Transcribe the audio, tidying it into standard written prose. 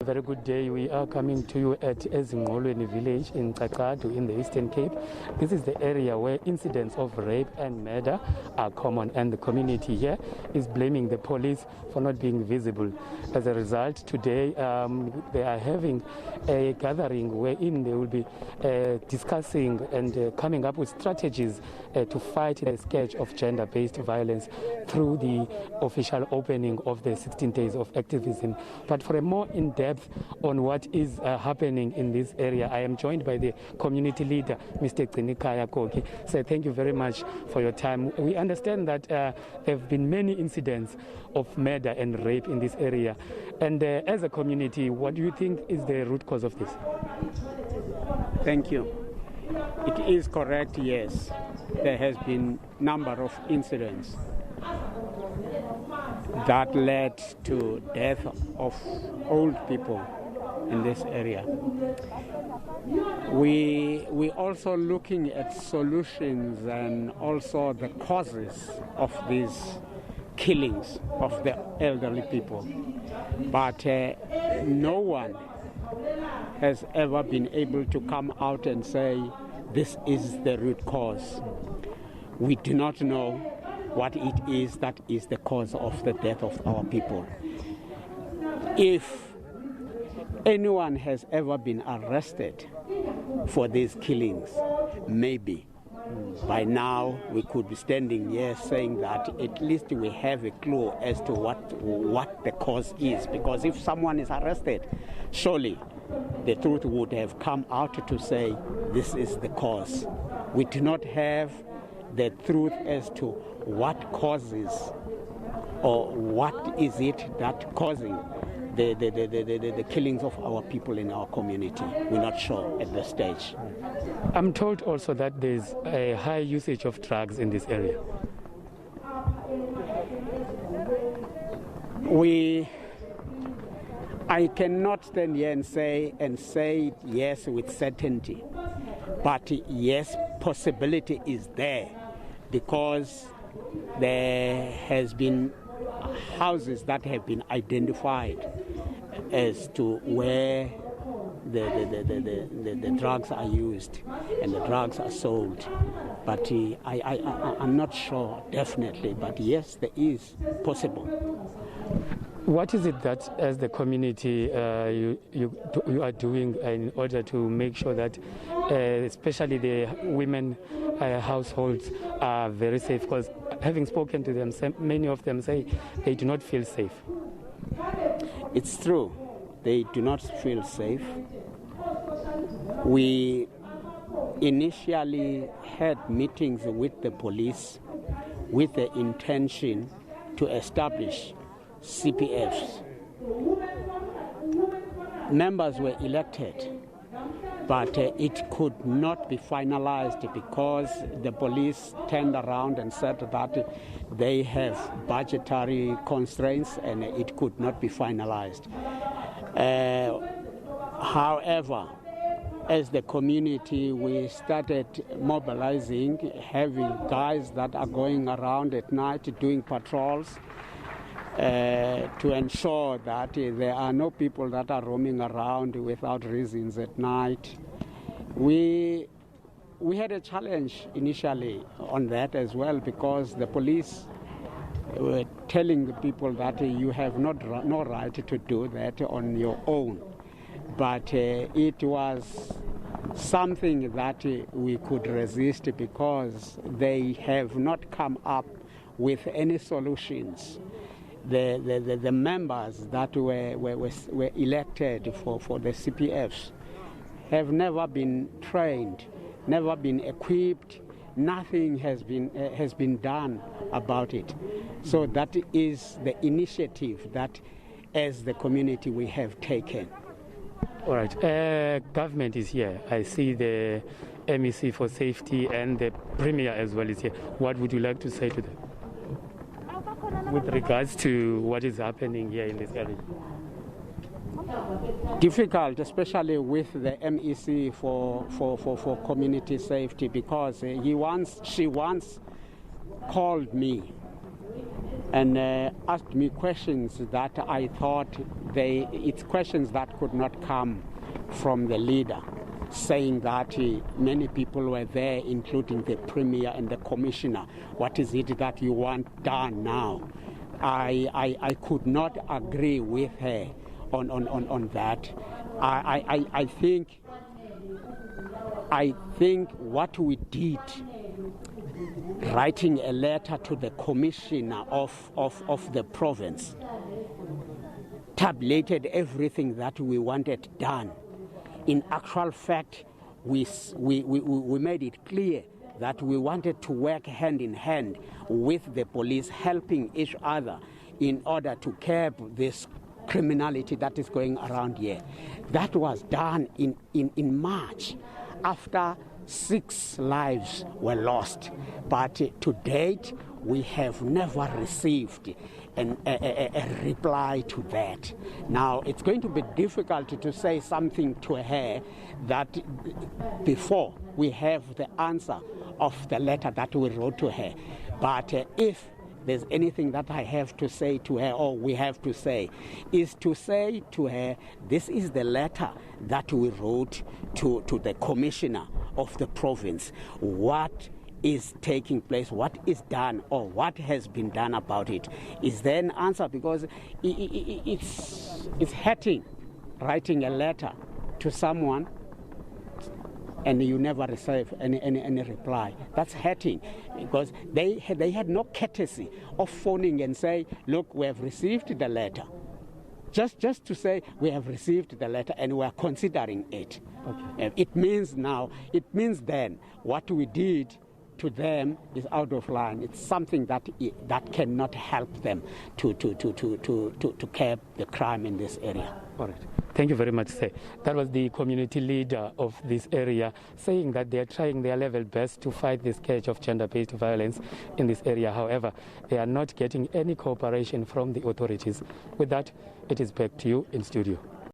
A very good day. We are coming to you at Ezingqolweni village in Cacadu in the Eastern Cape. This is the area where incidents of rape and murder are common, and the community here is blaming the police for not being visible. As a result, today they are having a gathering wherein they will be discussing and coming up with strategies to fight the scourge of gender-based violence through the official opening of the 16 days of activism. But for a more in-depth on what is happening in this area, I am joined by the community leader, Mr. Tsinikaya Koki. So thank you very much for your time. We understand that there have been many incidents of murder and rape in this area. And as a community, what do you think is the root cause of this? Thank you. It is correct, yes. There has been a number of incidents that led to death of old people in this area. We also looking at solutions and also the causes of these killings of the elderly people. But no one has ever been able to come out and say this is the root cause. We do not know what it is that is the cause of the death of our people. If anyone has ever been arrested for these killings, maybe by now we could be standing here saying that at least we have a clue as to what the cause is. Because if someone is arrested, surely the truth would have come out to say this is the cause. We do not have the truth as to what causes or what is it that causing the killings of our people in our community. We're not sure at this stage. I'm told also that there's a high usage of drugs in this area. I cannot stand here and say yes with certainty, but yes, possibility is there, because there has been houses that have been identified as to where the drugs are used and the drugs are sold. But I'm not sure definitely, but yes, there is possible. What is it that, as the community, you are doing in order to make sure that, especially the women households, are very safe? Because having spoken to them, many of them say they do not feel safe. It's true, they do not feel safe. We initially had meetings with the police with the intention to establish CPFs. Members were elected, but it could not be finalized because the police turned around and said that they have budgetary constraints and it could not be finalized. However, as the community, we started mobilizing, having guys that are going around at night doing patrols, to ensure that there are no people that are roaming around without reasons at night. We had a challenge initially on that as well, because the police were telling the people that you have no right to do that on your own. But it was something that we could resist because they have not come up with any solutions. The members that were elected for the CPFs have never been trained, never been equipped. Nothing has been done about it. So that is the initiative that, as the community, we have taken. All right. Government is here. I see the MEC for Safety and the Premier as well is here. What would you like to say to them with regards to what is happening here in this area? Difficult, especially with the MEC for community safety, because she once called me and asked me questions that I thought it's questions that could not come from the leader, saying that many people were there, including the Premier and the Commissioner. What is it that you want done now? I could not agree with her on that. I think what we did, writing a letter to the Commissioner of the province, tabulated everything that we wanted done. In actual fact, we made it clear that we wanted to work hand in hand with the police, helping each other in order to curb this criminality that is going around here. That was done in March, after 6 lives were lost. But to date, we have never received a reply to that. Now, it's going to be difficult to say something to her that before we have the answer of the letter that we wrote to her. But if there's anything that I have to say to her, or we have to say, is to say to her, this is the letter that we wrote to the Commissioner of the province. What is taking place, what is done, or what has been done about it? Is there an answer? Because it's hurting writing a letter to someone and you never receive any reply. That's hurting, because they had no courtesy of phoning and say, look, we have received the letter. Just to say we have received the letter and we are considering it. Okay. It means then what we did to them is out of line. It's something that cannot help them to curb the crime in this area. All right. Thank you very much, sir. That was the community leader of this area saying that they are trying their level best to fight the scourge of gender-based violence in this area. However, they are not getting any cooperation from the authorities. With that, it is back to you in studio.